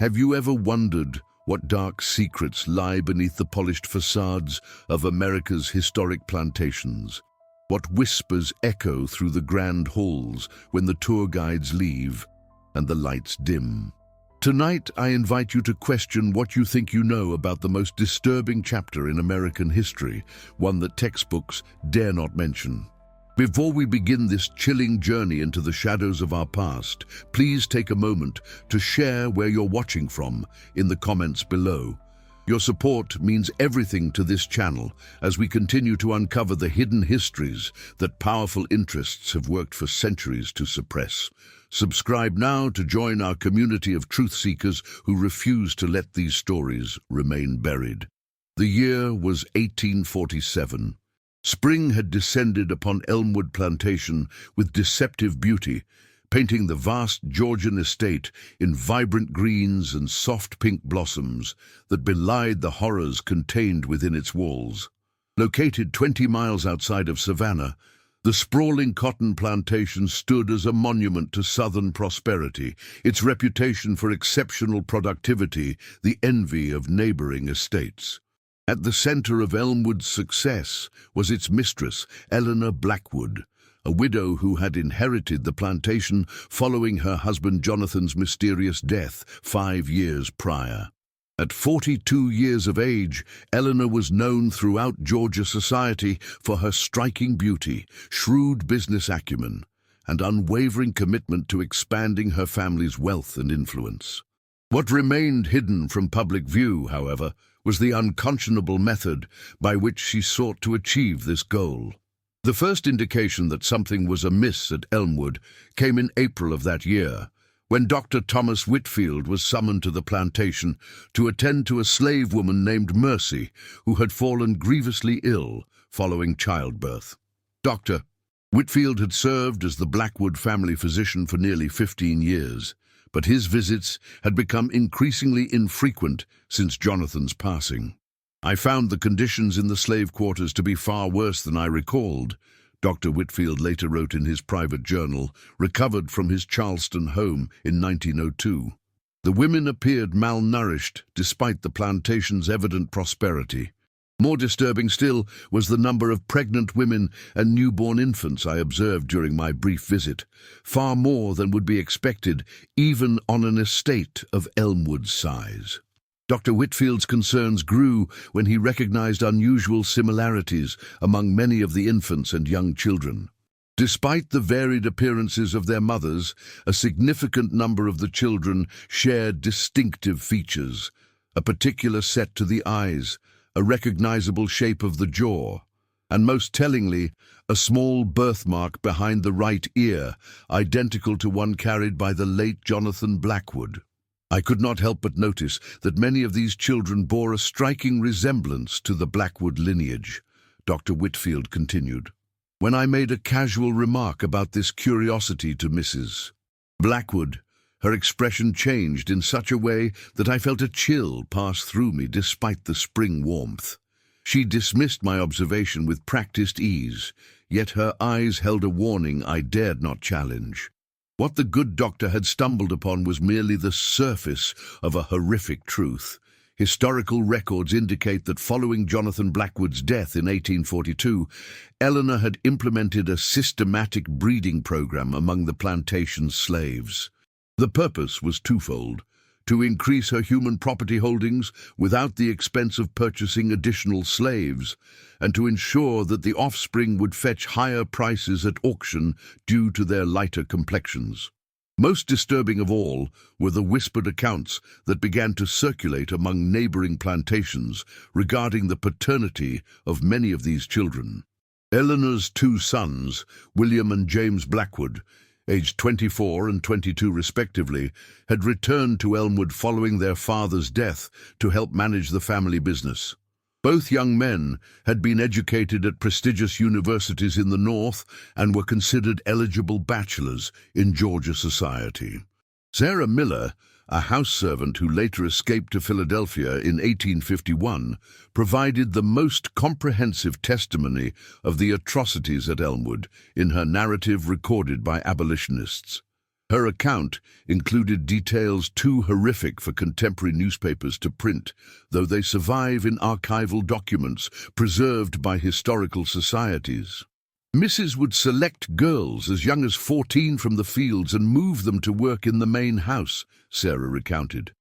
Have you ever wondered what dark secrets lie beneath the polished facades of America's historic plantations? What whispers echo through the grand halls when the tour guides leave and the lights dim? Tonight, I invite you to question what you think you know about the most disturbing chapter in American history, one that textbooks dare not mention. Before we begin this chilling journey into the shadows of our past, please take a moment to share where you're watching from in the comments below. Your support means everything to this channel as we continue to uncover the hidden histories that powerful interests have worked for centuries to suppress. Subscribe now to join our community of truth seekers who refuse to let these stories remain buried. The year was 1847. Spring had descended upon Elmwood Plantation with deceptive beauty, painting the vast Georgian estate in vibrant greens and soft pink blossoms that belied the horrors contained within its walls. Located 20 miles outside of Savannah, the sprawling cotton plantation stood as a monument to Southern prosperity, its reputation for exceptional productivity the envy of neighboring estates. At the center of Elmwood's success was its mistress, Eleanor Blackwood, a widow who had inherited the plantation following her husband Jonathan's mysterious death 5 years prior. At 42 years of age, Eleanor was known throughout Georgia society for her striking beauty, shrewd business acumen, and unwavering commitment to expanding her family's wealth and influence. What remained hidden from public view, however, was the unconscionable method by which she sought to achieve this goal. The first indication that something was amiss at Elmwood came in April of that year, when Dr. Thomas Whitfield was summoned to the plantation to attend to a slave woman named Mercy, who had fallen grievously ill following childbirth. Dr. Whitfield had served as the Blackwood family physician for nearly 15 years, but his visits had become increasingly infrequent since Jonathan's passing. "I found the conditions in the slave quarters to be far worse than I recalled," Dr. Whitfield later wrote in his private journal, recovered from his Charleston home in 1902. "The women appeared malnourished despite the plantation's evident prosperity. More disturbing still was the number of pregnant women and newborn infants I observed during my brief visit, far more than would be expected even on an estate of Elmwood's size." Dr. Whitfield's concerns grew when he recognized unusual similarities among many of the infants and young children. Despite the varied appearances of their mothers, a significant number of the children shared distinctive features: a particular set to the eyes, a recognizable shape of the jaw, and most tellingly, a small birthmark behind the right ear, identical to one carried by the late Jonathan Blackwood. I could not help but notice that many of these children bore a striking resemblance to the Blackwood lineage, Dr. Whitfield continued. When I made a casual remark about this curiosity to Mrs. Blackwood, her expression changed in such a way that I felt a chill pass through me despite the spring warmth. She dismissed my observation with practiced ease, yet her eyes held a warning I dared not challenge. What the good doctor had stumbled upon was merely the surface of a horrific truth. Historical records indicate that following Jonathan Blackwood's death in 1842, Eleanor had implemented a systematic breeding program among the plantation's slaves. The purpose was twofold: to increase her human property holdings without the expense of purchasing additional slaves, and to ensure that the offspring would fetch higher prices at auction due to their lighter complexions. Most disturbing of all were the whispered accounts that began to circulate among neighboring plantations regarding the paternity of many of these children. Eleanor's 2 sons, William and James Blackwood, aged 24 and 22 respectively, had returned to Elmwood following their father's death to help manage the family business. Both young men had been educated at prestigious universities in the North and were considered eligible bachelors in Georgia society. Sarah Miller, a house servant who later escaped to Philadelphia in 1851, provided the most comprehensive testimony of the atrocities at Elmwood in her narrative recorded by abolitionists. Her account included details too horrific for contemporary newspapers to print, though they survive in archival documents preserved by historical societies. Mrs. would select girls as young as 14 from the fields and move them to work in the main house, Sarah recounted.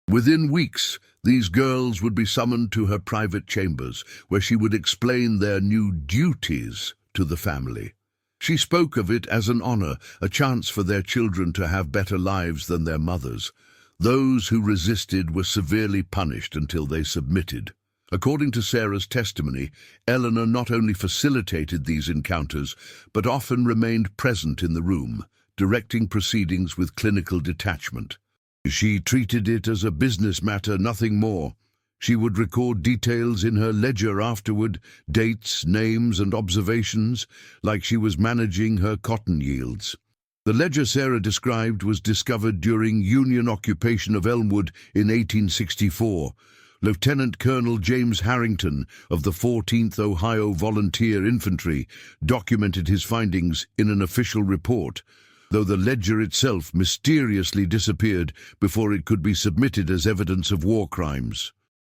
Within weeks, these girls would be summoned to her private chambers, where she would explain their new duties to the family. She spoke of it as an honor, a chance for their children to have better lives than their mothers. Those who resisted were severely punished until they submitted. According to Sarah's testimony, Eleanor not only facilitated these encounters, but often remained present in the room, directing proceedings with clinical detachment. She treated it as a business matter, nothing more. She would record details in her ledger afterward, dates, names, and observations, like she was managing her cotton yields. The ledger Sarah described was discovered during Union occupation of Elmwood in 1864. Lieutenant Colonel James Harrington of the 14th Ohio Volunteer Infantry documented his findings in an official report, though the ledger itself mysteriously disappeared before it could be submitted as evidence of war crimes.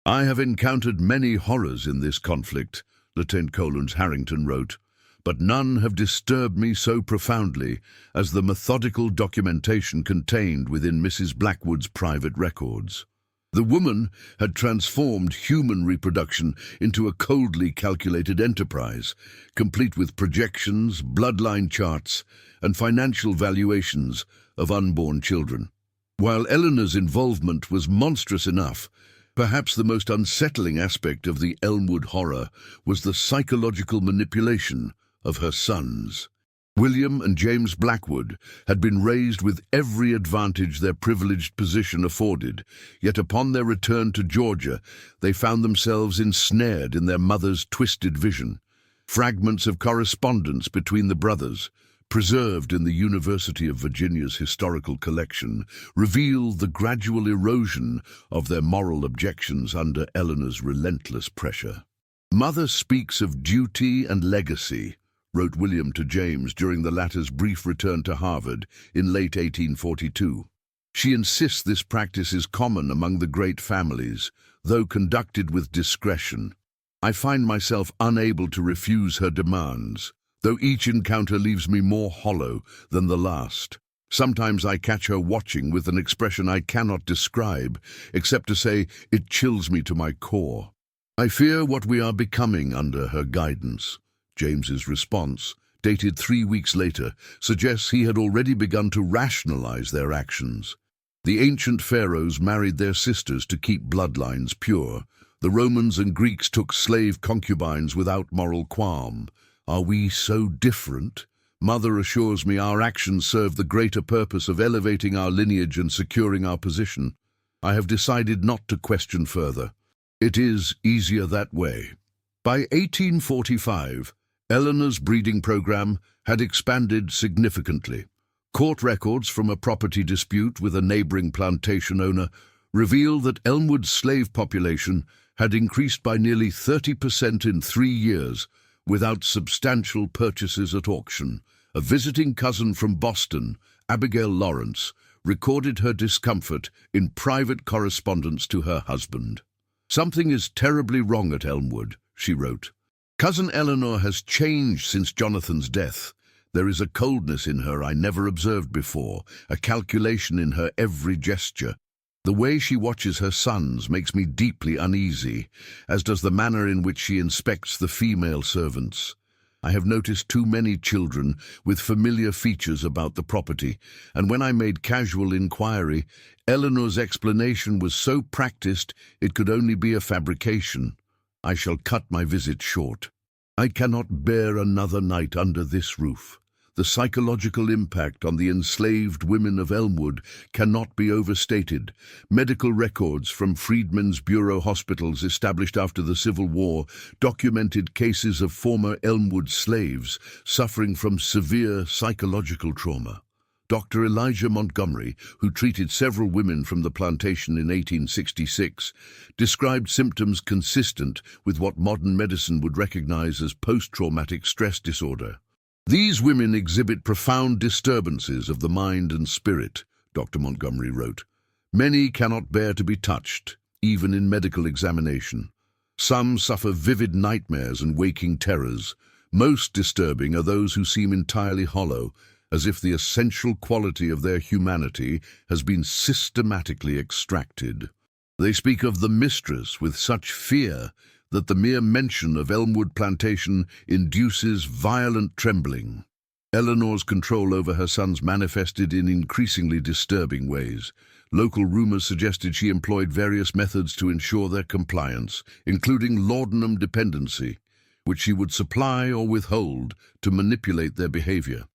"I have encountered many horrors in this conflict," Lieutenant Colonel Harrington wrote, "but none have disturbed me so profoundly as the methodical documentation contained within Mrs. Blackwood's private records." The woman had transformed human reproduction into a coldly calculated enterprise, complete with projections, bloodline charts, and financial valuations of unborn children. While Eleanor's involvement was monstrous enough, perhaps the most unsettling aspect of the Elmwood horror was the psychological manipulation of her sons. William and James Blackwood had been raised with every advantage their privileged position afforded, yet upon their return to Georgia, they found themselves ensnared in their mother's twisted vision. Fragments of correspondence between the brothers, preserved in the University of Virginia's historical collection, reveal the gradual erosion of their moral objections under Eleanor's relentless pressure. "Mother speaks of duty and legacy," wrote William to James during the latter's brief return to Harvard in late 1842. "She insists this practice is common among the great families, though conducted with discretion. I find myself unable to refuse her demands, though each encounter leaves me more hollow than the last. Sometimes I catch her watching with an expression I cannot describe, except to say it chills me to my core. I fear what we are becoming under her guidance." James's response, dated 3 weeks later, suggests he had already begun to rationalize their actions. The ancient pharaohs married their sisters to keep bloodlines pure. The Romans and Greeks took slave concubines without moral qualm. Are we so different? Mother assures me our actions serve the greater purpose of elevating our lineage and securing our position. I have decided not to question further. It is easier that way. By 1845, Eleanor's breeding program had expanded significantly. Court records from a property dispute with a neighboring plantation owner reveal that Elmwood's slave population had increased by nearly 30% in 3 years, without substantial purchases at auction. A visiting cousin from Boston, Abigail Lawrence, recorded her discomfort in private correspondence to her husband. "Something is terribly wrong at Elmwood," she wrote. "Cousin Eleanor has changed since Jonathan's death. There is a coldness in her I never observed before, a calculation in her every gesture. The way she watches her sons makes me deeply uneasy, as does the manner in which she inspects the female servants. I have noticed too many children with familiar features about the property, and when I made casual inquiry, Eleanor's explanation was so practiced it could only be a fabrication. I shall cut my visit short. I cannot bear another night under this roof. The psychological impact on the enslaved women of Elmwood cannot be overstated. Medical records from Freedmen's Bureau hospitals established after the Civil War documented cases of former Elmwood slaves suffering from severe psychological trauma. Dr. Elijah Montgomery, who treated several women from the plantation in 1866, described symptoms consistent with what modern medicine would recognize as post-traumatic stress disorder. These women exhibit profound disturbances of the mind and spirit, Dr. Montgomery wrote. Many cannot bear to be touched, even in medical examination. Some suffer vivid nightmares and waking terrors. Most disturbing are those who seem entirely hollow, as if the essential quality of their humanity has been systematically extracted. They speak of the mistress with such fear that the mere mention of Elmwood Plantation induces violent trembling. Eleanor's control over her sons manifested in increasingly disturbing ways. Local rumors suggested she employed various methods to ensure their compliance, including laudanum dependency, which she would supply or withhold to manipulate their behavior.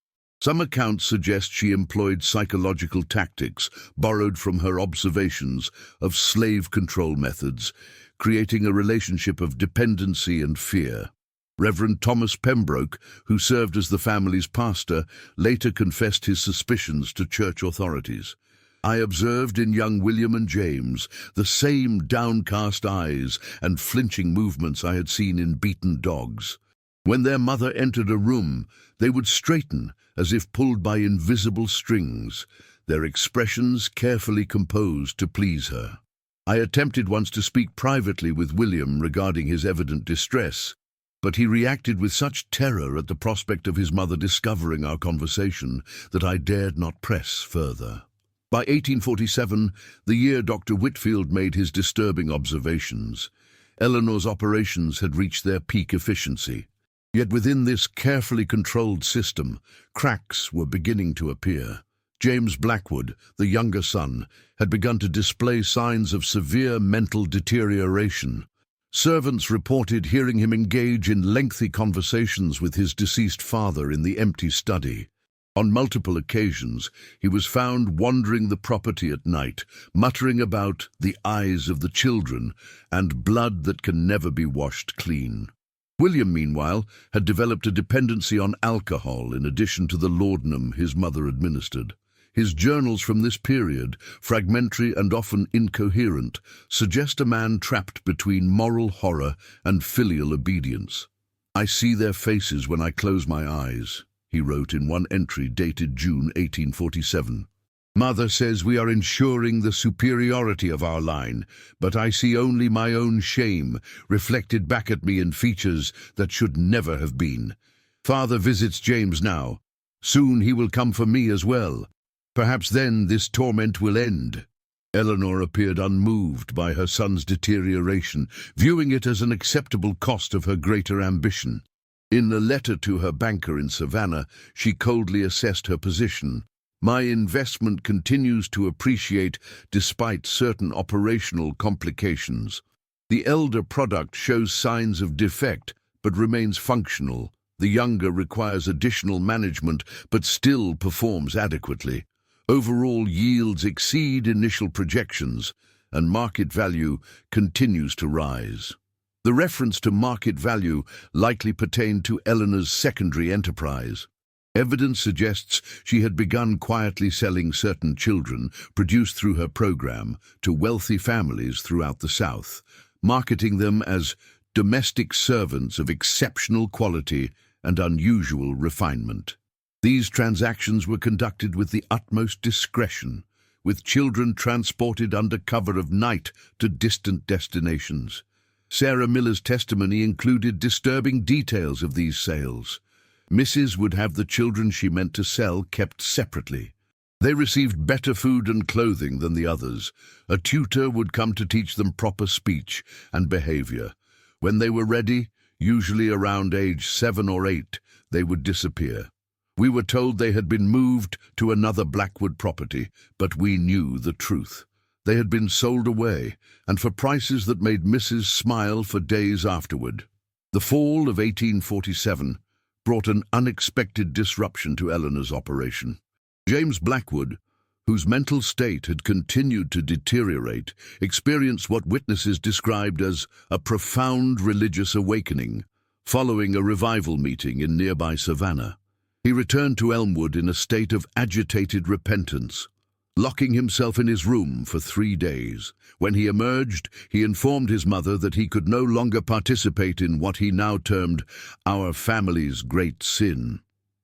Some accounts suggest she employed psychological tactics borrowed from her observations of slave control methods, creating a relationship of dependency and fear. Reverend Thomas Pembroke, who served as the family's pastor, later confessed his suspicions to church authorities. I observed in young William and James the same downcast eyes and flinching movements I had seen in beaten dogs. When their mother entered a room, they would straighten as if pulled by invisible strings, their expressions carefully composed to please her. I attempted once to speak privately with William regarding his evident distress, but he reacted with such terror at the prospect of his mother discovering our conversation that I dared not press further. By 1847, the year Dr. Whitfield made his disturbing observations, Eleanor's operations had reached their peak efficiency. Yet within this carefully controlled system, cracks were beginning to appear. James Blackwood, the younger son, had begun to display signs of severe mental deterioration. Servants reported hearing him engage in lengthy conversations with his deceased father in the empty study. On multiple occasions, he was found wandering the property at night, muttering about the eyes of the children and blood that can never be washed clean. William, meanwhile, had developed a dependency on alcohol in addition to the laudanum his mother administered. His journals from this period, fragmentary and often incoherent, suggest a man trapped between moral horror and filial obedience. "I see their faces when I close my eyes," he wrote in one entry dated June 1847. "Mother says we are ensuring the superiority of our line, but I see only my own shame reflected back at me in features that should never have been. Father visits James now. Soon he will come for me as well. Perhaps then this torment will end." Eleanor appeared unmoved by her son's deterioration, viewing it as an acceptable cost of her greater ambition. In a letter to her banker in Savannah, she coldly assessed her position. "My investment continues to appreciate despite certain operational complications. The elder product shows signs of defect but remains functional. The younger requires additional management but still performs adequately. Overall yields exceed initial projections, and market value continues to rise." The reference to market value likely pertained to Eleanor's secondary enterprise. Evidence suggests she had begun quietly selling certain children produced through her program to wealthy families throughout the South, marketing them as domestic servants of exceptional quality and unusual refinement. These transactions were conducted with the utmost discretion, with children transported under cover of night to distant destinations. Sarah Miller's testimony included disturbing details of these sales. Mrs. would have the children she meant to sell kept separately. They received better food and clothing than the others. A tutor would come to teach them proper speech and behavior. When they were ready, usually around age 7 or 8, they would disappear. We were told they had been moved to another Blackwood property, but we knew the truth. They had been sold away, and for prices that made Mrs. smile for days afterward. The fall of 1847 brought an unexpected disruption to Eleanor's operation. James Blackwood, whose mental state had continued to deteriorate, experienced what witnesses described as a profound religious awakening, following a revival meeting in nearby Savannah. He returned to Elmwood in a state of agitated repentance, locking himself in his room for 3 days. When he emerged, he informed his mother that he could no longer participate in what he now termed our family's great sin.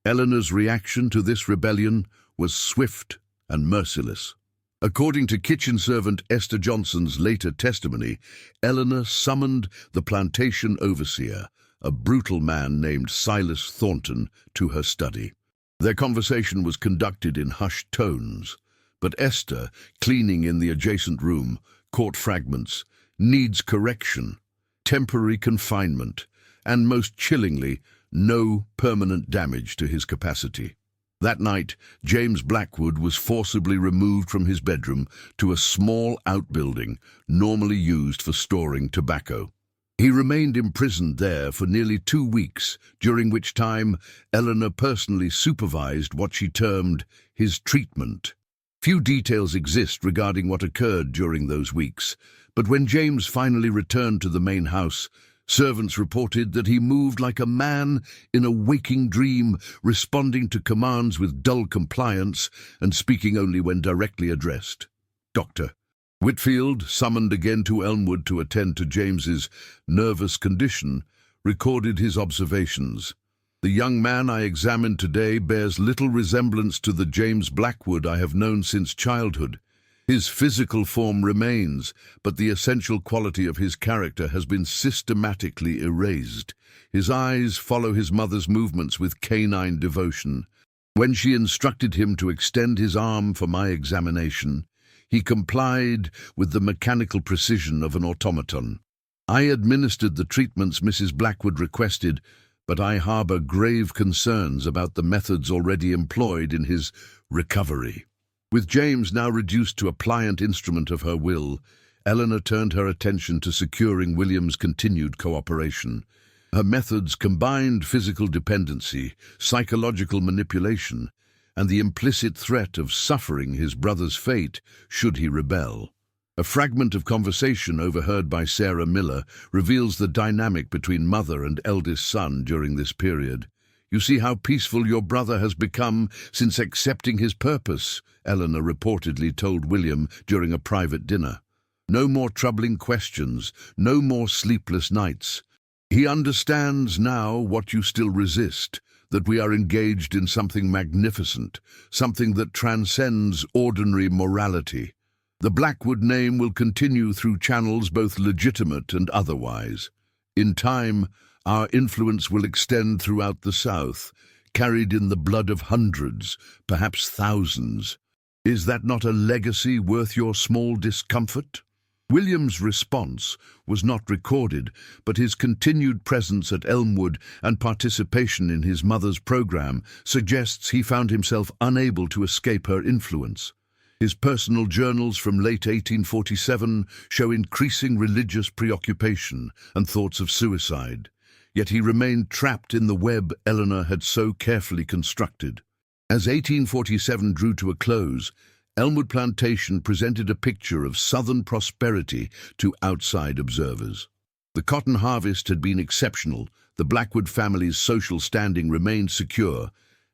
Eleanor's reaction to this rebellion was swift and merciless. According to kitchen servant Esther Johnson's later testimony, Eleanor summoned the plantation overseer, a brutal man named Silas Thornton, to her study. Their conversation was conducted in hushed tones, but Esther, cleaning in the adjacent room, caught fragments: needs correction, temporary confinement, and most chillingly, no permanent damage to his capacity. That night, James Blackwood was forcibly removed from his bedroom to a small outbuilding normally used for storing tobacco. He remained imprisoned there for nearly 2 weeks, during which time Eleanor personally supervised what she termed his treatment. Few details exist regarding what occurred during those weeks, but when James finally returned to the main house, servants reported that he moved like a man in a waking dream, responding to commands with dull compliance and speaking only when directly addressed. Dr. Whitfield, summoned again to Elmwood to attend to James's nervous condition, recorded his observations. "The young man I examined today bears little resemblance to the James Blackwood I have known since childhood. His physical form remains, but the essential quality of his character has been systematically erased. His eyes follow his mother's movements with canine devotion. When she instructed him to extend his arm for my examination, he complied with the mechanical precision of an automaton. I administered the treatments Mrs. Blackwood requested, but I harbor grave concerns about the methods already employed in his recovery." With James now reduced to a pliant instrument of her will, Eleanor turned her attention to securing William's continued cooperation. Her methods combined physical dependency, psychological manipulation, and the implicit threat of suffering his brother's fate should he rebel. A fragment of conversation overheard by Sarah Miller reveals the dynamic between mother and eldest son during this period. "You see how peaceful your brother has become since accepting his purpose," Eleanor reportedly told William during a private dinner. "No more troubling questions, no more sleepless nights. He understands now what you still resist, that we are engaged in something magnificent, something that transcends ordinary morality. The Blackwood name will continue through channels both legitimate and otherwise. In time, our influence will extend throughout the South, carried in the blood of hundreds, perhaps thousands. Is that not a legacy worth your small discomfort?" William's response was not recorded, but his continued presence at Elmwood and participation in his mother's program suggests he found himself unable to escape her influence. His personal journals from late 1847 show increasing religious preoccupation and thoughts of suicide, yet he remained trapped in the web Eleanor had so carefully constructed. As 1847 drew to a close, Elmwood Plantation presented a picture of Southern prosperity to outside observers. The cotton harvest had been exceptional, the Blackwood family's social standing remained secure,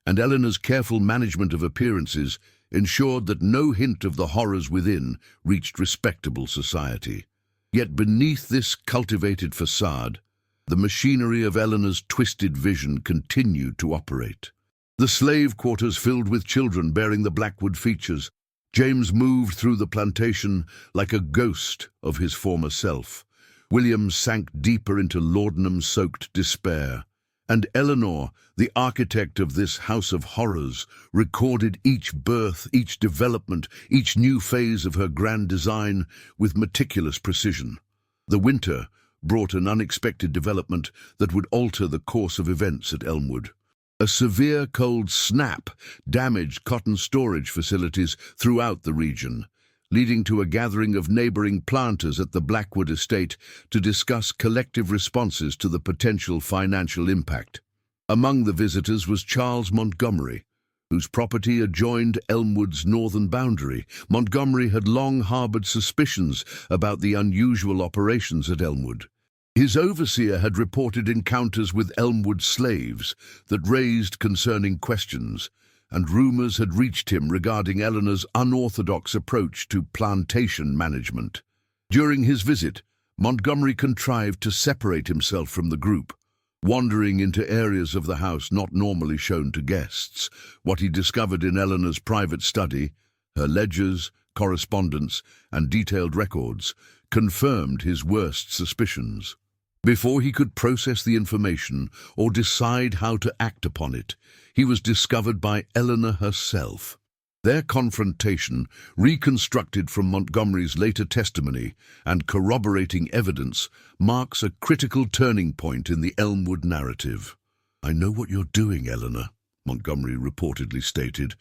and Eleanor's careful management of appearances ensured that no hint of the horrors within reached respectable society. Yet beneath this cultivated facade, the machinery of Eleanor's twisted vision continued to operate. The slave quarters filled with children bearing the Blackwood features, James moved through the plantation like a ghost of his former self. William sank deeper into laudanum-soaked despair, and Eleanor, the architect of this house of horrors, recorded each birth, each development, each new phase of her grand design with meticulous precision. The winter brought an unexpected development that would alter the course of events at Elmwood. A severe cold snap damaged cotton storage facilities throughout the region, leading to a gathering of neighboring planters at the Blackwood estate to discuss collective responses to the potential financial impact. Among the visitors was Charles Montgomery, whose property adjoined Elmwood's northern boundary. Montgomery had long harbored suspicions about the unusual operations at Elmwood. His overseer had reported encounters with Elmwood slaves that raised concerning questions, and rumors had reached him regarding Eleanor's unorthodox approach to plantation management. During his visit, Montgomery contrived to separate himself from the group, wandering into areas of the house not normally shown to guests. What he discovered in Eleanor's private study, her ledgers, correspondence, and detailed records, confirmed his worst suspicions. Before he could process the information or decide how to act upon it, he was discovered by Eleanor herself. Their confrontation, reconstructed from Montgomery's later testimony and corroborating evidence, marks a critical turning point in the Elmwood narrative. "I know what you're doing, Eleanor," Montgomery reportedly stated.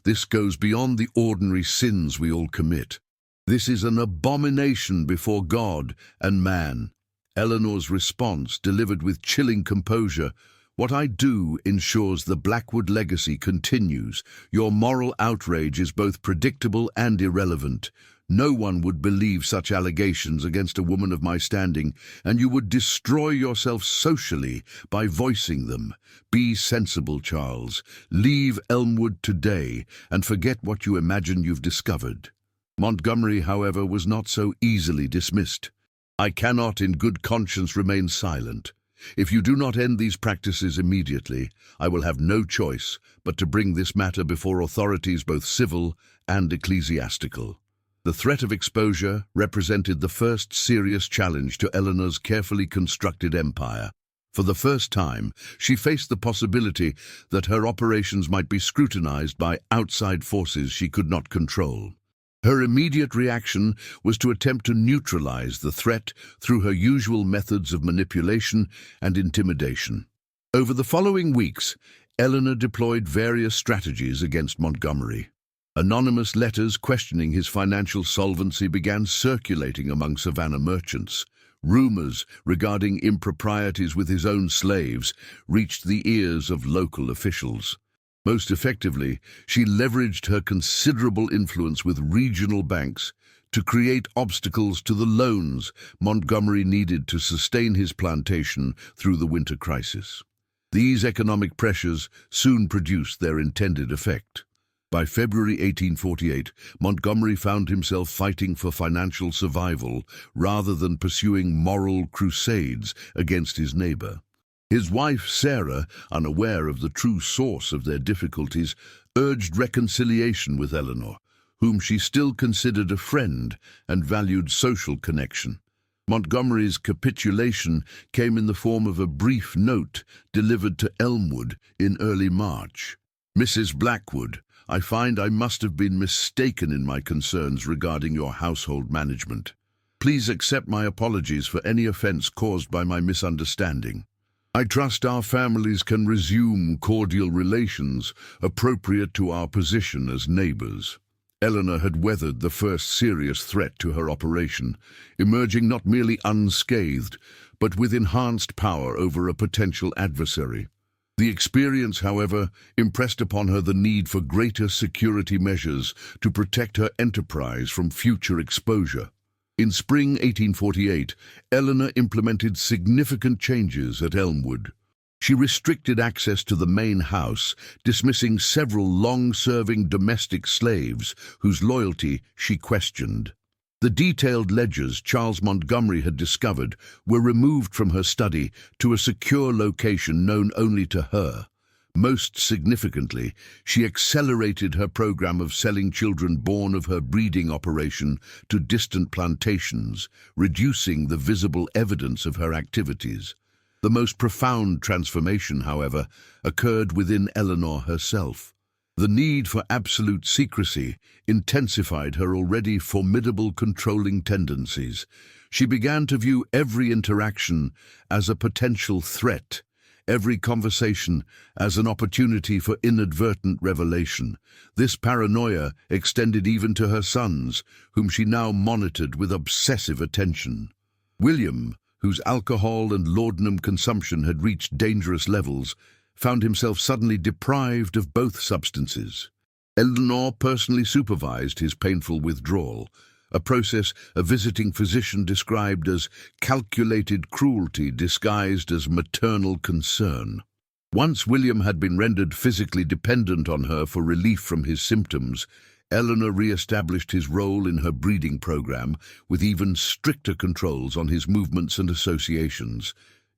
"This goes beyond the ordinary sins we all commit. This is an abomination before God and man." Eleanor's response, delivered with chilling composure, "What I do ensures the Blackwood legacy continues. Your moral outrage is both predictable and irrelevant. No one would believe such allegations against a woman of my standing, and you would destroy yourself socially by voicing them. Be sensible, Charles. Leave Elmwood today and forget what you imagine you've discovered." Montgomery, however, was not so easily dismissed. "I cannot in good conscience remain silent. If you do not end these practices immediately, I will have no choice but to bring this matter before authorities both civil and ecclesiastical." The threat of exposure represented the first serious challenge to Eleanor's carefully constructed empire. For the first time, she faced the possibility that her operations might be scrutinized by outside forces she could not control. Her immediate reaction was to attempt to neutralize the threat through her usual methods of manipulation and intimidation. Over the following weeks, Eleanor deployed various strategies against Montgomery. Anonymous letters questioning his financial solvency began circulating among Savannah merchants. Rumors regarding improprieties with his own slaves reached the ears of local officials. Most effectively, she leveraged her considerable influence with regional banks to create obstacles to the loans Montgomery needed to sustain his plantation through the winter crisis. These economic pressures soon produced their intended effect. By February 1848, Montgomery found himself fighting for financial survival rather than pursuing moral crusades against his neighbor. His wife, Sarah, unaware of the true source of their difficulties, urged reconciliation with Eleanor, whom she still considered a friend and valued social connection. Montgomery's capitulation came in the form of a brief note delivered to Elmwood in early March. "Mrs. Blackwood, I find I must have been mistaken in my concerns regarding your household management. Please accept my apologies for any offense caused by my misunderstanding. I trust our families can resume cordial relations appropriate to our position as neighbors." Eleanor had weathered the first serious threat to her operation, emerging not merely unscathed, but with enhanced power over a potential adversary. The experience, however, impressed upon her the need for greater security measures to protect her enterprise from future exposure. In spring 1848, Eleanor implemented significant changes at Elmwood. She restricted access to the main house, dismissing several long-serving domestic slaves whose loyalty she questioned. The detailed ledgers Charles Montgomery had discovered were removed from her study to a secure location known only to her. Most significantly, she accelerated her program of selling children born of her breeding operation to distant plantations, reducing the visible evidence of her activities. The most profound transformation, however, occurred within Eleanor herself. The need for absolute secrecy intensified her already formidable controlling tendencies. She began to view every interaction as a potential threat, every conversation as an opportunity for inadvertent revelation. This paranoia extended even to her sons, whom she now monitored with obsessive attention. William, whose alcohol and laudanum consumption had reached dangerous levels, found himself suddenly deprived of both substances. Eleanor personally supervised his painful withdrawal, a process a visiting physician described as calculated cruelty disguised as maternal concern. Once William had been rendered physically dependent on her for relief from his symptoms, Eleanor re-established his role in her breeding program with even stricter controls on his movements and associations.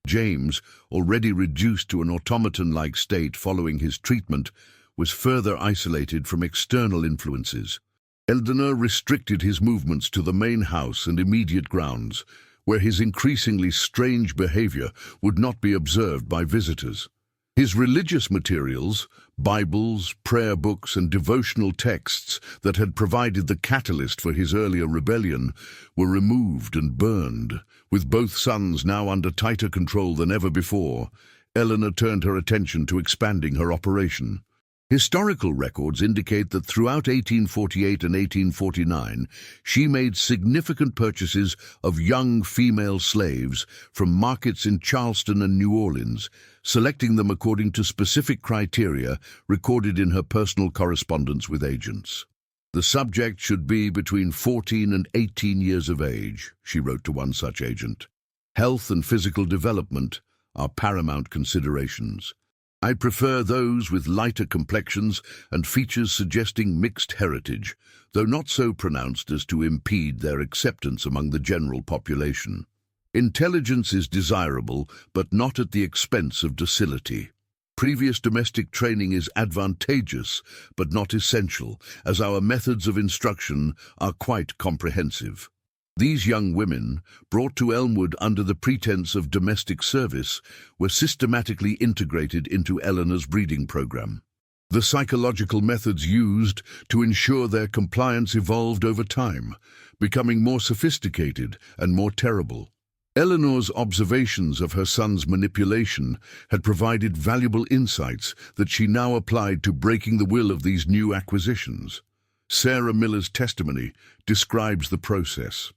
James, already reduced to an automaton-like state following his treatment, was further isolated from external influences. Eleanor restricted his movements to the main house and immediate grounds, where his increasingly strange behavior would not be observed by visitors. His religious materials, Bibles, prayer books, and devotional texts that had provided the catalyst for his earlier rebellion, were removed and burned. With both sons now under tighter control than ever before, Eleanor turned her attention to expanding her operation. Historical records indicate that throughout 1848 and 1849, she made significant purchases of young female slaves from markets in Charleston and New Orleans, selecting them according to specific criteria recorded in her personal correspondence with agents. "The subject should be between 14 and 18 years of age," she wrote to one such agent. "Health and physical development are paramount considerations. I prefer those with lighter complexions and features suggesting mixed heritage, though not so pronounced as to impede their acceptance among the general population. Intelligence is desirable, but not at the expense of docility. Previous domestic training is advantageous, but not essential, as our methods of instruction are quite comprehensive." These young women, brought to Elmwood under the pretense of domestic service, were systematically integrated into Eleanor's breeding program. The psychological methods used to ensure their compliance evolved over time, becoming more sophisticated and more terrible. Eleanor's observations of her son's manipulation had provided valuable insights that she now applied to breaking the will of these new acquisitions. Sarah Miller's testimony describes the process.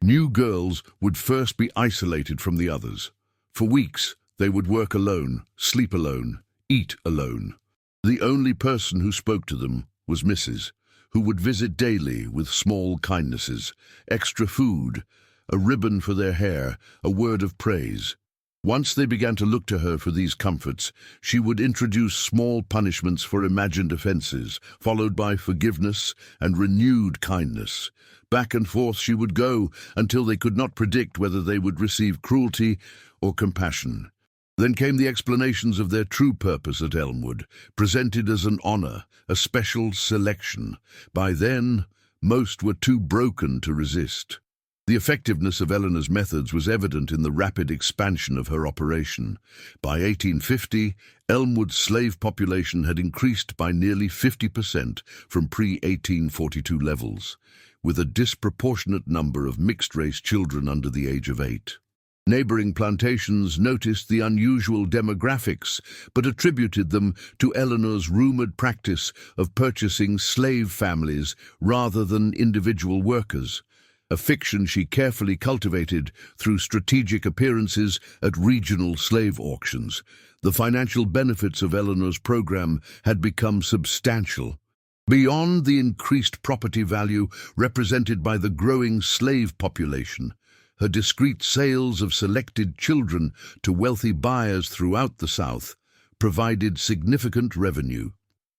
New girls would first be isolated from the others. For weeks, they would work alone, sleep alone, eat alone. The only person who spoke to them was Mrs., who would visit daily with small kindnesses, extra food, a ribbon for their hair, a word of praise. Once they began to look to her for these comforts, she would introduce small punishments for imagined offenses, followed by forgiveness and renewed kindness. Back and forth she would go until they could not predict whether they would receive cruelty or compassion. Then came the explanations of their true purpose at Elmwood, presented as an honor, a special selection. By then, most were too broken to resist. The effectiveness of Eleanor's methods was evident in the rapid expansion of her operation. By 1850, Elmwood's slave population had increased by nearly 50% from pre-1842 levels, with a disproportionate number of mixed-race children under the age of 8. Neighboring plantations noticed the unusual demographics, but attributed them to Eleanor's rumored practice of purchasing slave families rather than individual workers, a fiction she carefully cultivated through strategic appearances at regional slave auctions. The financial benefits of Eleanor's program had become substantial. Beyond the increased property value represented by the growing slave population, her discreet sales of selected children to wealthy buyers throughout the South provided significant revenue.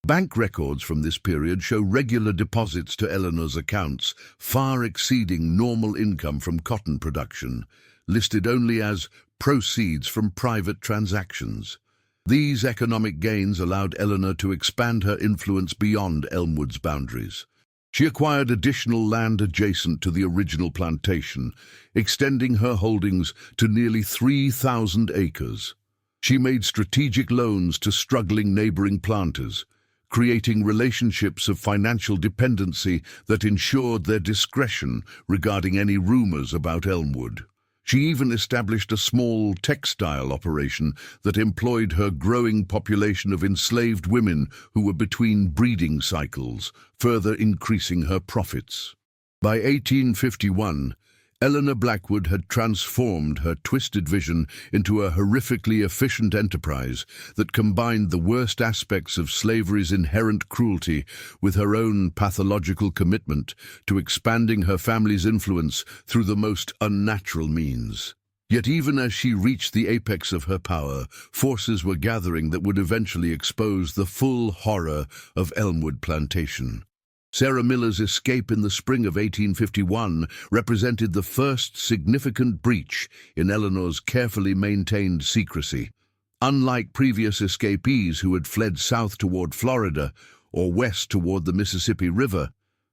Bank records from this period show regular deposits to Eleanor's accounts, far exceeding normal income from cotton production, listed only as proceeds from private transactions. These economic gains allowed Eleanor to expand her influence beyond Elmwood's boundaries. She acquired additional land adjacent to the original plantation, extending her holdings to nearly 3,000 acres. She made strategic loans to struggling neighboring planters, creating relationships of financial dependency that ensured their discretion regarding any rumors about Elmwood. She even established a small textile operation that employed her growing population of enslaved women who were between breeding cycles, further increasing her profits. By 1851, Eleanor Blackwood had transformed her twisted vision into a horrifically efficient enterprise that combined the worst aspects of slavery's inherent cruelty with her own pathological commitment to expanding her family's influence through the most unnatural means. Yet even as she reached the apex of her power, forces were gathering that would eventually expose the full horror of Elmwood Plantation. Sarah Miller's escape in the spring of 1851 represented the first significant breach in Eleanor's carefully maintained secrecy. Unlike previous escapees who had fled south toward Florida or west toward the Mississippi River,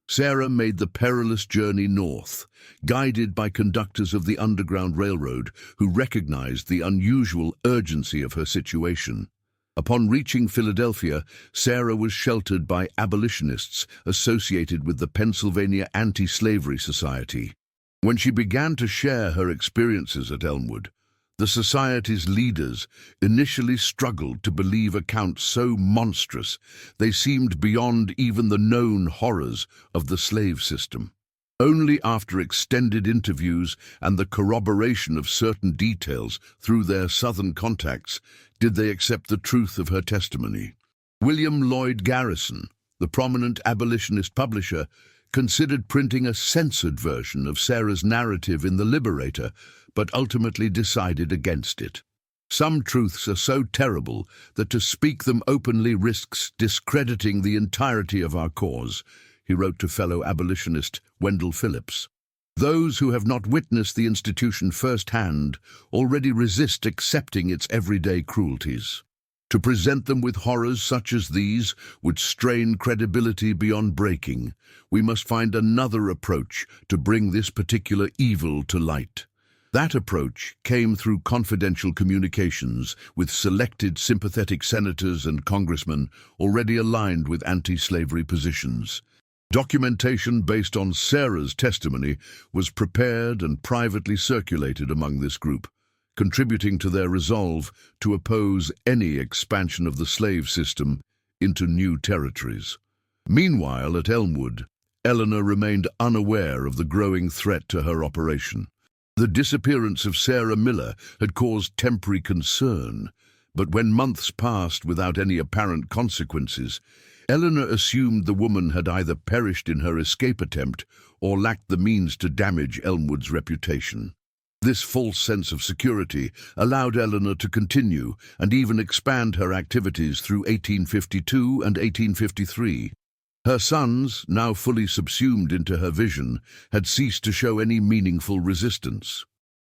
Sarah made the perilous journey north, guided by conductors of the Underground Railroad who recognized the unusual urgency of her situation. Upon reaching Philadelphia, Sarah was sheltered by abolitionists associated with the Pennsylvania Anti-Slavery Society. When she began to share her experiences at Elmwood, the society's leaders initially struggled to believe accounts so monstrous they seemed beyond even the known horrors of the slave system. Only after extended interviews and the corroboration of certain details through their Southern contacts did they accept the truth of her testimony. William Lloyd Garrison, the prominent abolitionist publisher, considered printing a censored version of Sarah's narrative in The Liberator, but ultimately decided against it. Some truths are so terrible that to speak them openly risks discrediting the entirety of our cause, he wrote to fellow abolitionist Wendell Phillips. Those who have not witnessed the institution firsthand already resist accepting its everyday cruelties. To present them with horrors such as these would strain credibility beyond breaking. We must find another approach to bring this particular evil to light. That approach came through confidential communications with selected sympathetic senators and congressmen already aligned with anti-slavery positions. Documentation based on Sarah's testimony was prepared and privately circulated among this group, contributing to their resolve to oppose any expansion of the slave system into new territories. Meanwhile, at Elmwood, Eleanor remained unaware of the growing threat to her operation. The disappearance of Sarah Miller had caused temporary concern, but when months passed without any apparent consequences, Eleanor assumed the woman had either perished in her escape attempt or lacked the means to damage Elmwood's reputation. This false sense of security allowed Eleanor to continue and even expand her activities through 1852 and 1853. Her sons, now fully subsumed into her vision, had ceased to show any meaningful resistance.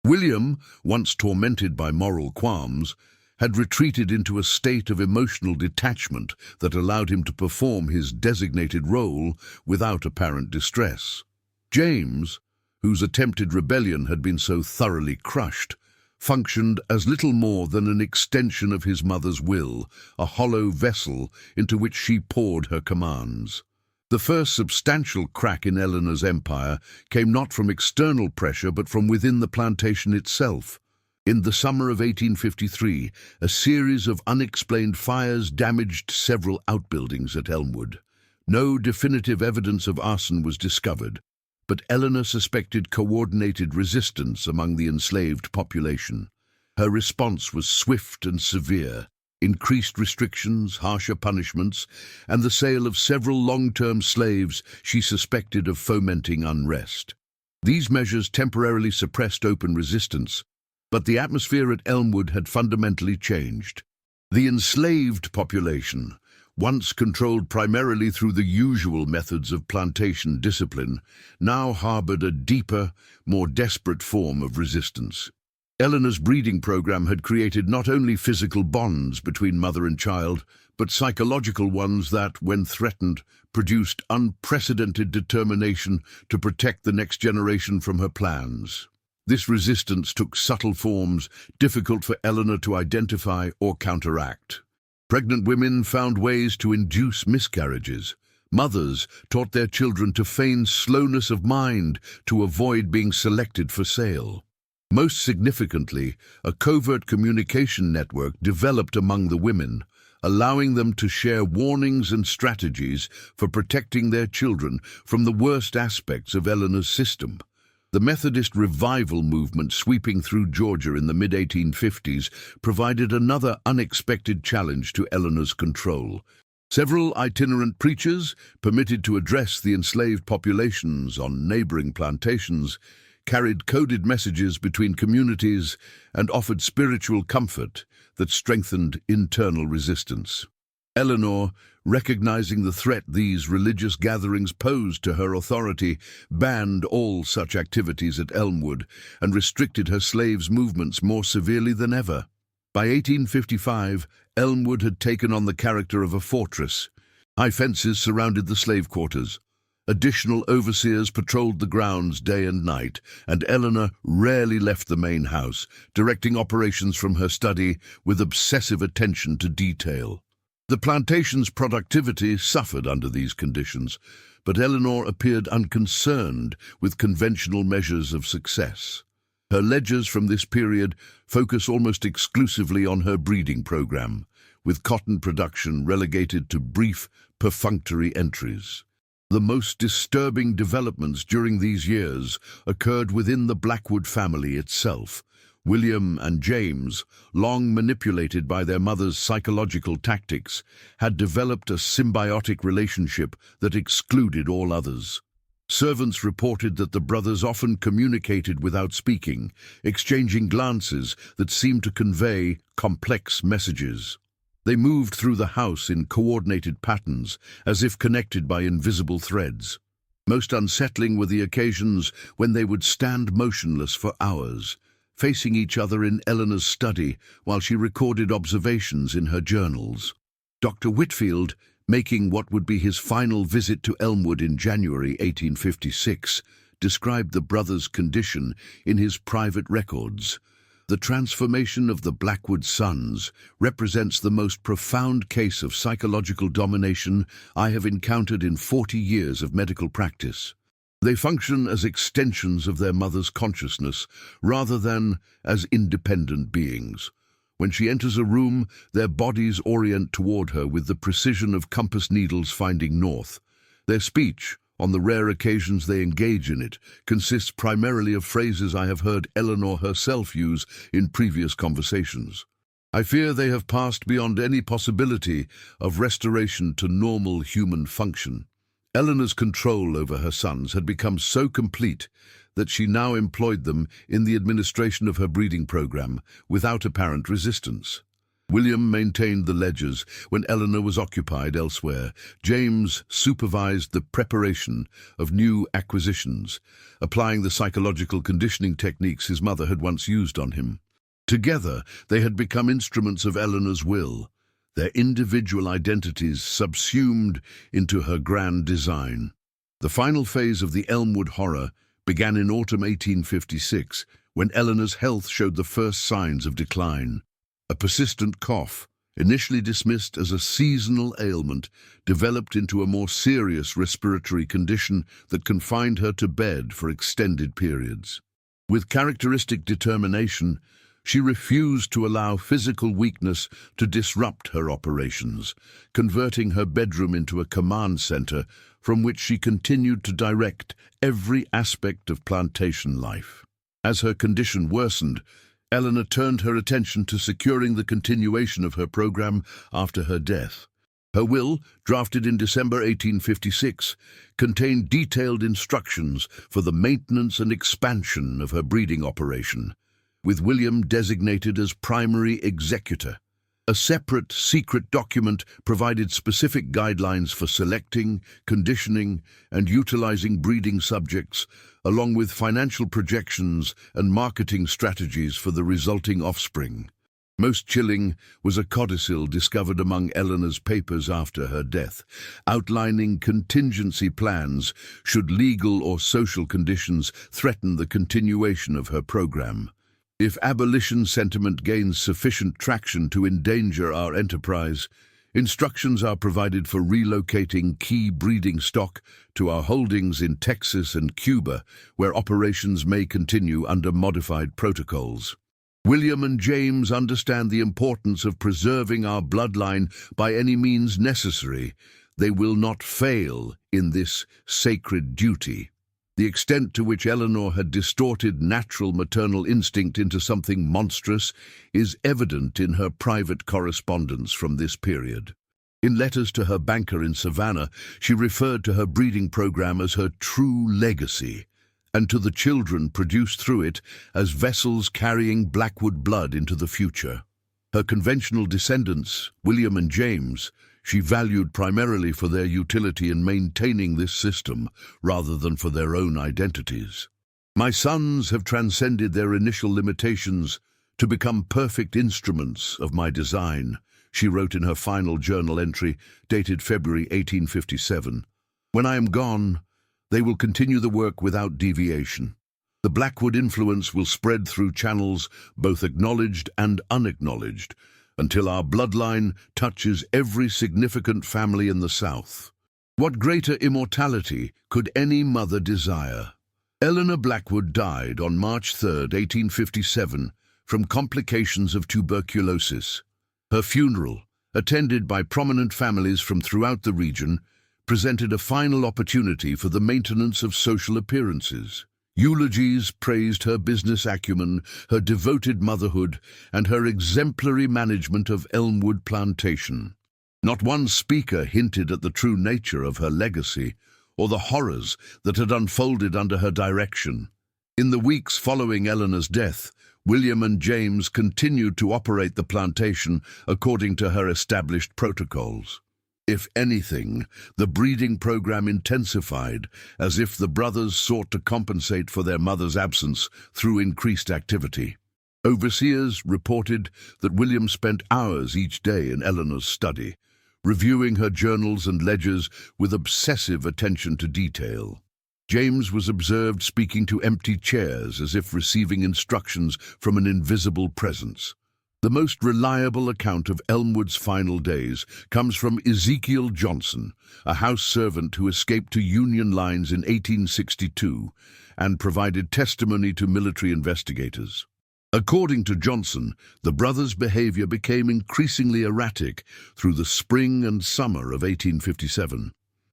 William, once tormented by moral qualms, had retreated into a state of emotional detachment that allowed him to perform his designated role without apparent distress. James, whose attempted rebellion had been so thoroughly crushed, functioned as little more than an extension of his mother's will, a hollow vessel into which she poured her commands. The first substantial crack in Eleanor's empire came not from external pressure but from within the plantation itself. In the summer of 1853, a series of unexplained fires damaged several outbuildings at Elmwood. No definitive evidence of arson was discovered, but Eleanor suspected coordinated resistance among the enslaved population. Her response was swift and severe: increased restrictions, harsher punishments, and the sale of several long-term slaves she suspected of fomenting unrest. These measures temporarily suppressed open resistance, but the atmosphere at Elmwood had fundamentally changed. The enslaved population, once controlled primarily through the usual methods of plantation discipline, now harbored a deeper, more desperate form of resistance. Eleanor's breeding program had created not only physical bonds between mother and child, but psychological ones that, when threatened, produced unprecedented determination to protect the next generation from her plans. This resistance took subtle forms difficult for Eleanor to identify or counteract. Pregnant women found ways to induce miscarriages. Mothers taught their children to feign slowness of mind to avoid being selected for sale. Most significantly, a covert communication network developed among the women, allowing them to share warnings and strategies for protecting their children from the worst aspects of Eleanor's system. The Methodist revival movement sweeping through Georgia in the mid-1850s provided another unexpected challenge to Eleanor's control. Several itinerant preachers, permitted to address the enslaved populations on neighboring plantations, carried coded messages between communities and offered spiritual comfort that strengthened internal resistance. Eleanor, recognizing the threat these religious gatherings posed to her authority, banned all such activities at Elmwood and restricted her slaves' movements more severely than ever. By 1855, Elmwood had taken on the character of a fortress. High fences surrounded the slave quarters. Additional overseers patrolled the grounds day and night, and Eleanor rarely left the main house, directing operations from her study with obsessive attention to detail. The plantation's productivity suffered under these conditions, but Eleanor appeared unconcerned with conventional measures of success. Her ledgers from this period focus almost exclusively on her breeding program, with cotton production relegated to brief, perfunctory entries. The most disturbing developments during these years occurred within the Blackwood family itself. William and James, long manipulated by their mother's psychological tactics, had developed a symbiotic relationship that excluded all others. Servants reported that the brothers often communicated without speaking, exchanging glances that seemed to convey complex messages. They moved through the house in coordinated patterns, as if connected by invisible threads. Most unsettling were the occasions when they would stand motionless for hours, facing each other in Eleanor's study while she recorded observations in her journals. Dr. Whitfield, making what would be his final visit to Elmwood in January 1856, described the brothers' condition in his private records. The transformation of the Blackwood sons represents the most profound case of psychological domination I have encountered in 40 years of medical practice. They function as extensions of their mother's consciousness rather than as independent beings. When she enters a room, their bodies orient toward her with the precision of compass needles finding north. Their speech, on the rare occasions they engage in it, consists primarily of phrases I have heard Eleanor herself use in previous conversations. I fear they have passed beyond any possibility of restoration to normal human function. Eleanor's control over her sons had become so complete that she now employed them in the administration of her breeding program without apparent resistance. William maintained the ledgers when Eleanor was occupied elsewhere. James supervised the preparation of new acquisitions, applying the psychological conditioning techniques his mother had once used on him. Together, they had become instruments of Eleanor's will, their individual identities subsumed into her grand design. The final phase of the Elmwood horror began in autumn 1856, when Eleanor's health showed the first signs of decline. A persistent cough, initially dismissed as a seasonal ailment, developed into a more serious respiratory condition that confined her to bed for extended periods. With characteristic determination, she refused to allow physical weakness to disrupt her operations, converting her bedroom into a command center from which she continued to direct every aspect of plantation life. As her condition worsened, Eleanor turned her attention to securing the continuation of her program after her death. Her will, drafted in December 1856, contained detailed instructions for the maintenance and expansion of her breeding operation, with William designated as primary executor. A separate, secret document provided specific guidelines for selecting, conditioning, and utilizing breeding subjects, along with financial projections and marketing strategies for the resulting offspring. Most chilling was a codicil discovered among Eleanor's papers after her death, outlining contingency plans should legal or social conditions threaten the continuation of her program. If abolition sentiment gains sufficient traction to endanger our enterprise, instructions are provided for relocating key breeding stock to our holdings in Texas and Cuba, where operations may continue under modified protocols. William and James understand the importance of preserving our bloodline by any means necessary. They will not fail in this sacred duty. The extent to which Eleanor had distorted natural maternal instinct into something monstrous is evident in her private correspondence from this period. In letters to her banker in Savannah, she referred to her breeding program as her true legacy, and to the children produced through it as vessels carrying Blackwood blood into the future. Her conventional descendants, William and James, she valued primarily for their utility in maintaining this system rather than for their own identities. My sons have transcended their initial limitations to become perfect instruments of my design, she wrote in her final journal entry, dated February 1857. When I am gone, they will continue the work without deviation. The Blackwood influence will spread through channels both acknowledged and unacknowledged, until our bloodline touches every significant family in the South. What greater immortality could any mother desire? Eleanor Blackwood died on March 3, 1857, from complications of tuberculosis. Her funeral, attended by prominent families from throughout the region, presented a final opportunity for the maintenance of social appearances. Eulogies praised her business acumen, her devoted motherhood, and her exemplary management of Elmwood Plantation. Not one speaker hinted at the true nature of her legacy or the horrors that had unfolded under her direction. In the weeks following Eleanor's death, William and James continued to operate the plantation according to her established protocols. If anything, the breeding program intensified, as if the brothers sought to compensate for their mother's absence through increased activity. Overseers reported that William spent hours each day in Eleanor's study, reviewing her journals and ledgers with obsessive attention to detail. James was observed speaking to empty chairs as if receiving instructions from an invisible presence. The most reliable account of Elmwood's final days comes from Ezekiel Johnson, a house servant who escaped to Union lines in 1862 and provided testimony to military investigators. According to Johnson, the brothers' behavior became increasingly erratic through the spring and summer of 1857.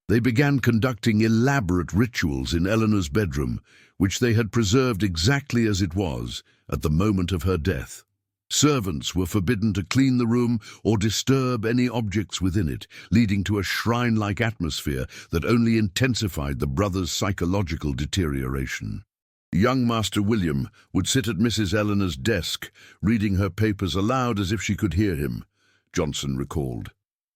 They began conducting elaborate rituals in Eleanor's bedroom, which they had preserved exactly as it was at the moment of her death. Servants were forbidden to clean the room or disturb any objects within it, leading to a shrine-like atmosphere that only intensified the brothers' psychological deterioration. Young Master William would sit at Mrs. Eleanor's desk, reading her papers aloud as if she could hear him, Johnson recalled.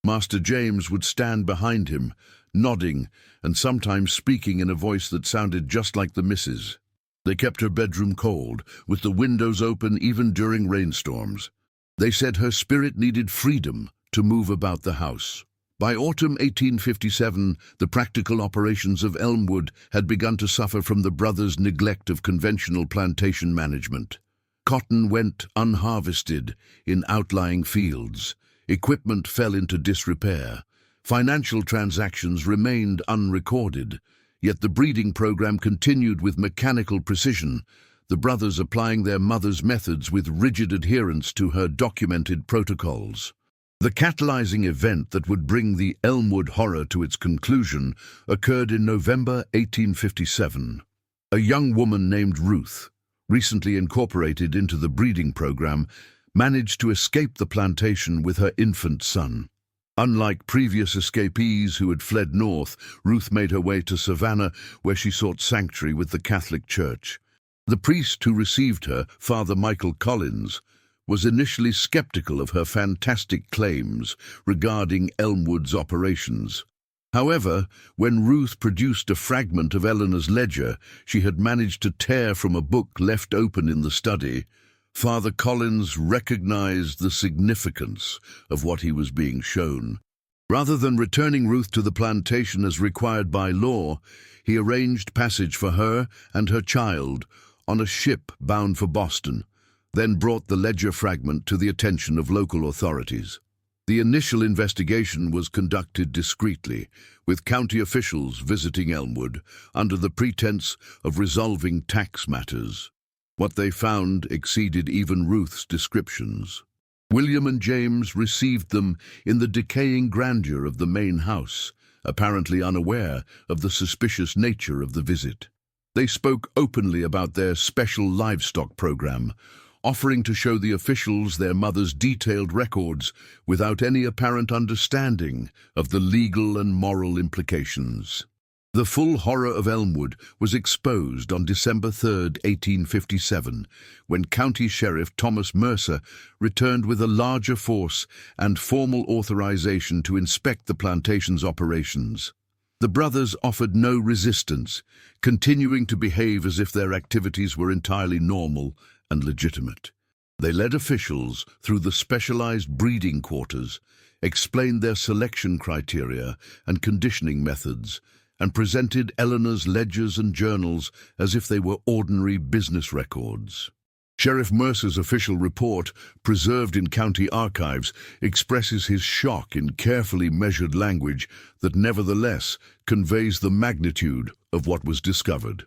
Master James would stand behind him, nodding and sometimes speaking in a voice that sounded just like the Mrs. They kept her bedroom cold, with the windows open even during rainstorms. They said her spirit needed freedom to move about the house. By autumn 1857, the practical operations of Elmwood had begun to suffer from the brothers' neglect of conventional plantation management. Cotton went unharvested in outlying fields. Equipment fell into disrepair. Financial transactions remained unrecorded. Yet the breeding program continued with mechanical precision, the brothers applying their mother's methods with rigid adherence to her documented protocols. The catalyzing event that would bring the Elmwood horror to its conclusion occurred in November 1857. A young woman named Ruth, recently incorporated into the breeding program, managed to escape the plantation with her infant son. Unlike previous escapees who had fled north, Ruth made her way to Savannah, where she sought sanctuary with the Catholic Church. The priest who received her, Father Michael Collins, was initially skeptical of her fantastic claims regarding Elmwood's operations. However, when Ruth produced a fragment of Eleanor's ledger she had managed to tear from a book left open in the study, Father Collins recognized the significance of what he was being shown. Rather than returning Ruth to the plantation as required by law, he arranged passage for her and her child on a ship bound for Boston, then brought the ledger fragment to the attention of local authorities. The initial investigation was conducted discreetly, with county officials visiting Elmwood under the pretense of resolving tax matters. What they found exceeded even Ruth's descriptions. William and James received them in the decaying grandeur of the main house, apparently unaware of the suspicious nature of the visit. They spoke openly about their special livestock program, offering to show the officials their mother's detailed records without any apparent understanding of the legal and moral implications. The full horror of Elmwood was exposed on December 3, 1857, when County Sheriff Thomas Mercer returned with a larger force and formal authorization to inspect the plantation's operations. The brothers offered no resistance, continuing to behave as if their activities were entirely normal and legitimate. They led officials through the specialized breeding quarters, explained their selection criteria and conditioning methods, and presented Eleanor's ledgers and journals as if they were ordinary business records. Sheriff Mercer's official report, preserved in county archives, expresses his shock in carefully measured language that nevertheless conveys the magnitude of what was discovered.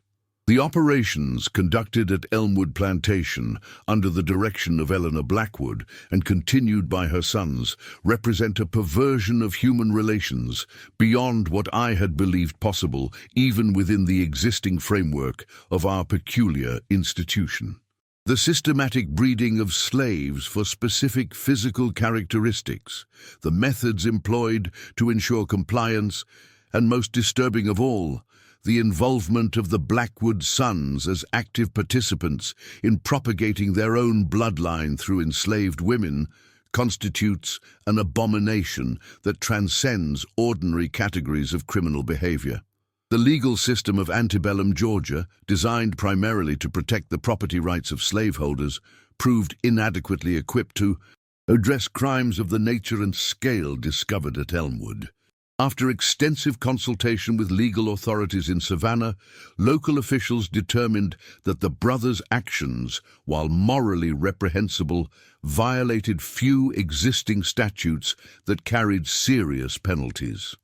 The operations conducted at Elmwood Plantation under the direction of Eleanor Blackwood and continued by her sons represent a perversion of human relations beyond what I had believed possible even within the existing framework of our peculiar institution. The systematic breeding of slaves for specific physical characteristics, the methods employed to ensure compliance, and most disturbing of all, the involvement of the Blackwood sons as active participants in propagating their own bloodline through enslaved women, constitutes an abomination that transcends ordinary categories of criminal behavior. The legal system of antebellum Georgia, designed primarily to protect the property rights of slaveholders, proved inadequately equipped to address crimes of the nature and scale discovered at Elmwood. After extensive consultation with legal authorities in Savannah, local officials determined that the brothers' actions, while morally reprehensible, violated few existing statutes that carried serious penalties.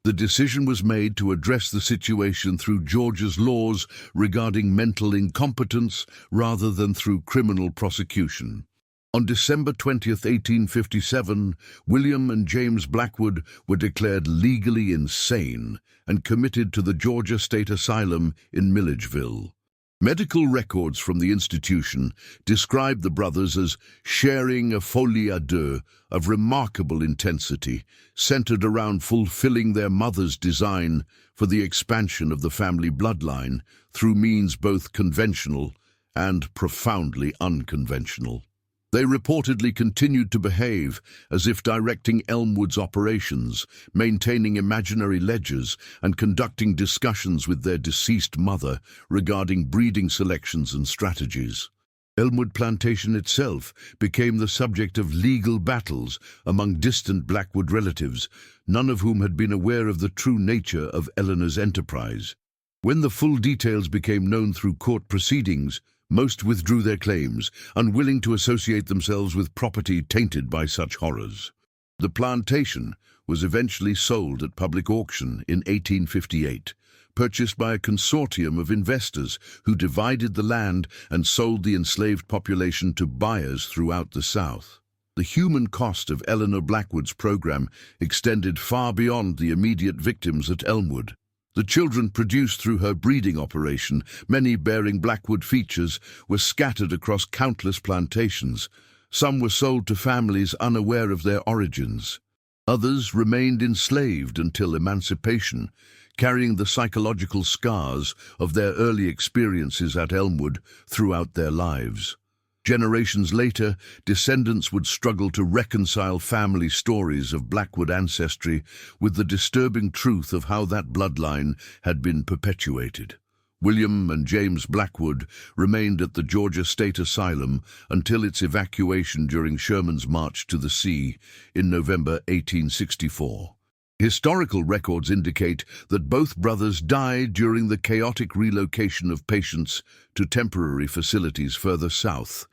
The decision was made to address the situation through Georgia's laws regarding mental incompetence rather than through criminal prosecution. On December 20, 1857, William and James Blackwood were declared legally insane and committed to the Georgia State Asylum in Milledgeville. Medical records from the institution described the brothers as sharing a folie à deux of remarkable intensity, centered around fulfilling their mother's design for the expansion of the family bloodline through means both conventional and profoundly unconventional. They reportedly continued to behave as if directing Elmwood's operations, maintaining imaginary ledgers, and conducting discussions with their deceased mother regarding breeding selections and strategies. Elmwood Plantation itself became the subject of legal battles among distant Blackwood relatives, none of whom had been aware of the true nature of Eleanor's enterprise. When the full details became known through court proceedings, most withdrew their claims, unwilling to associate themselves with property tainted by such horrors. The plantation was eventually sold at public auction in 1858, purchased by a consortium of investors who divided the land and sold the enslaved population to buyers throughout the South. The human cost of Eleanor Blackwood's program extended far beyond the immediate victims at Elmwood. The children produced through her breeding operation, many bearing Blackwood features, were scattered across countless plantations. Some were sold to families unaware of their origins. Others remained enslaved until emancipation, carrying the psychological scars of their early experiences at Elmwood throughout their lives. Generations later, descendants would struggle to reconcile family stories of Blackwood ancestry with the disturbing truth of how that bloodline had been perpetuated. William and James Blackwood remained at the Georgia State Asylum until its evacuation during Sherman's March to the Sea in November 1864. Historical records indicate that both brothers died during the chaotic relocation of patients to temporary facilities further south,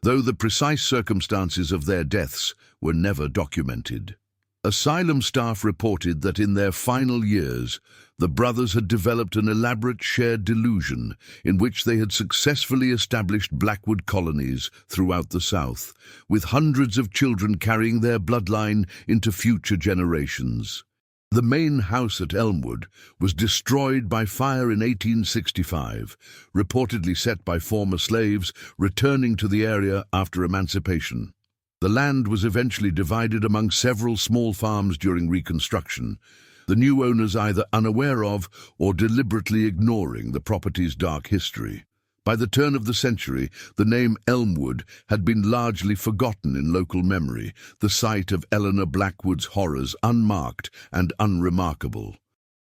though the precise circumstances of their deaths were never documented. Asylum staff reported that in their final years, the brothers had developed an elaborate shared delusion in which they had successfully established Blackwood colonies throughout the South, with hundreds of children carrying their bloodline into future generations. The main house at Elmwood was destroyed by fire in 1865, reportedly set by former slaves returning to the area after emancipation. The land was eventually divided among several small farms during Reconstruction, the new owners either unaware of or deliberately ignoring the property's dark history. By the turn of the century, the name Elmwood had been largely forgotten in local memory, the site of Eleanor Blackwood's horrors unmarked and unremarkable.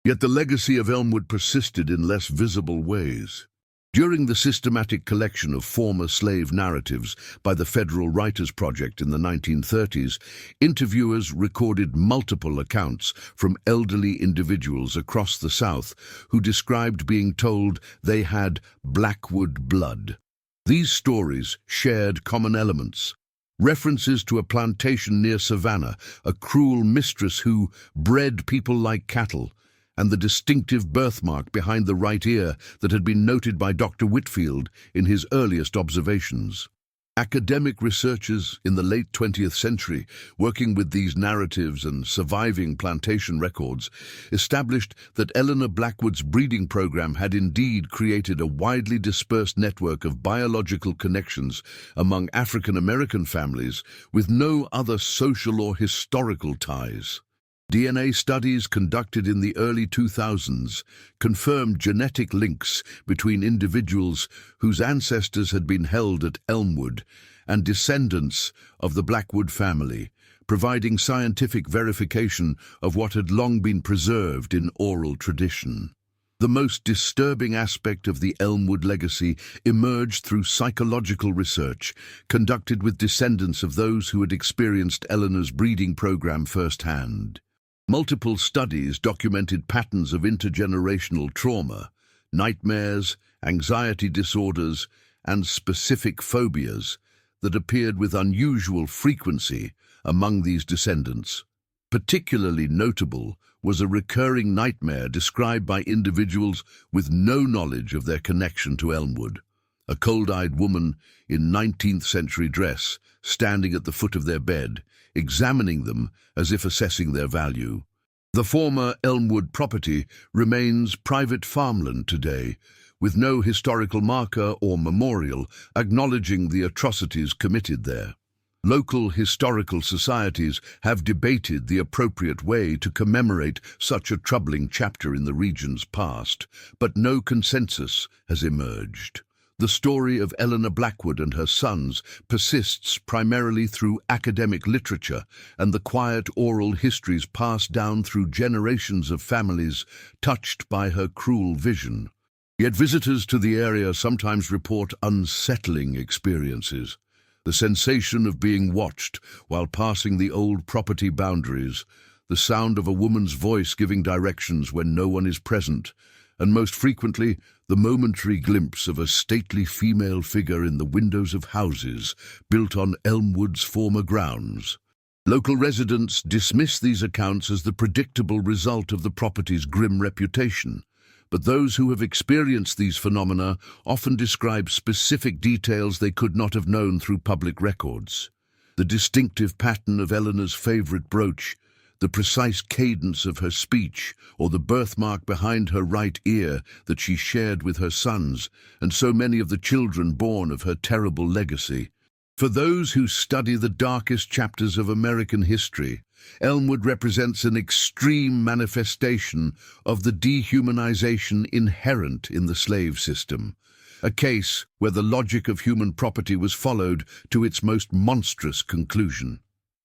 Yet the legacy of Elmwood persisted in less visible ways. During the systematic collection of former slave narratives by the Federal Writers Project in the 1930s, interviewers recorded multiple accounts from elderly individuals across the South who described being told they had Blackwood blood. These stories shared common elements: references to a plantation near Savannah, a cruel mistress who bred people like cattle, and the distinctive birthmark behind the right ear that had been noted by Dr. Whitfield in his earliest observations. Academic researchers in the late 20th century, working with these narratives and surviving plantation records, established that Eleanor Blackwood's breeding program had indeed created a widely dispersed network of biological connections among African American families with no other social or historical ties. DNA studies conducted in the early 2000s confirmed genetic links between individuals whose ancestors had been held at Elmwood and descendants of the Blackwood family, providing scientific verification of what had long been preserved in oral tradition. The most disturbing aspect of the Elmwood legacy emerged through psychological research conducted with descendants of those who had experienced Eleanor's breeding program firsthand. Multiple studies documented patterns of intergenerational trauma, nightmares, anxiety disorders, and specific phobias that appeared with unusual frequency among these descendants. Particularly notable was a recurring nightmare described by individuals with no knowledge of their connection to Elmwood. A cold-eyed woman in 19th-century dress, standing at the foot of their bed, examining them as if assessing their value. The former Elmwood property remains private farmland today, with no historical marker or memorial acknowledging the atrocities committed there. Local historical societies have debated the appropriate way to commemorate such a troubling chapter in the region's past, but no consensus has emerged. The story of Eleanor Blackwood and her sons persists primarily through academic literature and the quiet oral histories passed down through generations of families touched by her cruel vision. Yet visitors to the area sometimes report unsettling experiences. The sensation of being watched while passing the old property boundaries, the sound of a woman's voice giving directions when no one is present, and most frequently, the momentary glimpse of a stately female figure in the windows of houses built on Elmwood's former grounds. Local residents dismiss these accounts as the predictable result of the property's grim reputation, but those who have experienced these phenomena often describe specific details they could not have known through public records. The distinctive pattern of Eleanor's favorite brooch, the precise cadence of her speech, or the birthmark behind her right ear that she shared with her sons, and so many of the children born of her terrible legacy. For those who study the darkest chapters of American history, Elmwood represents an extreme manifestation of the dehumanization inherent in the slave system, a case where the logic of human property was followed to its most monstrous conclusion.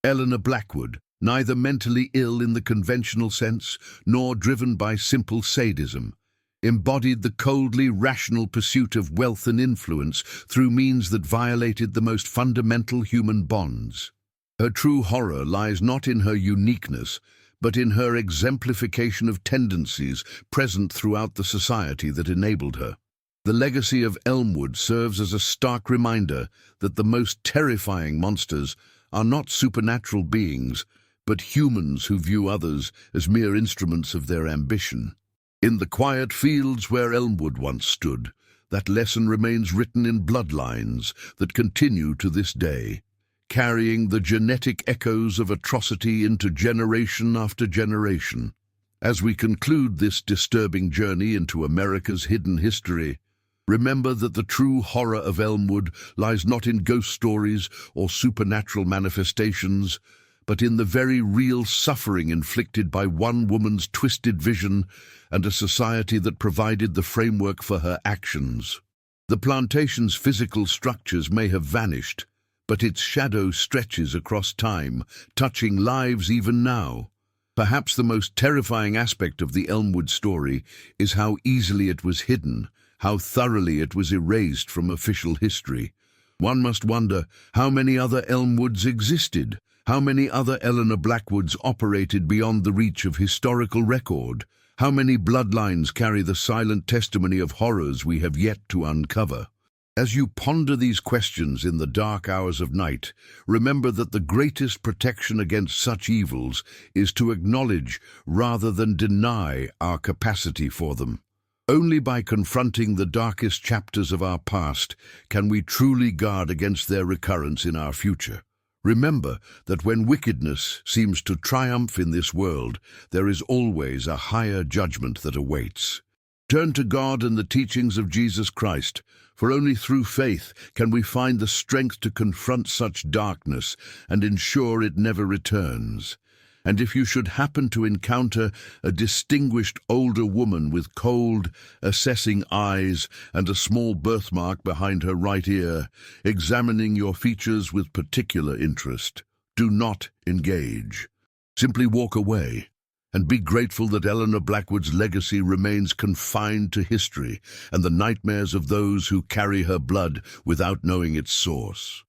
Eleanor Blackwood, neither mentally ill in the conventional sense nor driven by simple sadism, embodied the coldly rational pursuit of wealth and influence through means that violated the most fundamental human bonds. Her true horror lies not in her uniqueness, but in her exemplification of tendencies present throughout the society that enabled her. The legacy of Elmwood serves as a stark reminder that the most terrifying monsters are not supernatural beings, but humans who view others as mere instruments of their ambition. In the quiet fields where Elmwood once stood, that lesson remains written in bloodlines that continue to this day, carrying the genetic echoes of atrocity into generation after generation. As we conclude this disturbing journey into America's hidden history, remember that the true horror of Elmwood lies not in ghost stories or supernatural manifestations, but in the very real suffering inflicted by one woman's twisted vision and a society that provided the framework for her actions. The plantation's physical structures may have vanished, but its shadow stretches across time, touching lives even now. Perhaps the most terrifying aspect of the Elmwood story is how easily it was hidden, how thoroughly it was erased from official history. One must wonder how many other Elmwoods existed, how many other Eleanor Blackwoods operated beyond the reach of historical record, how many bloodlines carry the silent testimony of horrors we have yet to uncover. As you ponder these questions in the dark hours of night, remember that the greatest protection against such evils is to acknowledge rather than deny our capacity for them. Only by confronting the darkest chapters of our past can we truly guard against their recurrence in our future. Remember that when wickedness seems to triumph in this world, there is always a higher judgment that awaits. Turn to God and the teachings of Jesus Christ, for only through faith can we find the strength to confront such darkness and ensure it never returns. And if you should happen to encounter a distinguished older woman with cold, assessing eyes and a small birthmark behind her right ear, examining your features with particular interest, do not engage. Simply walk away and be grateful that Eleanor Blackwood's legacy remains confined to history and the nightmares of those who carry her blood without knowing its source.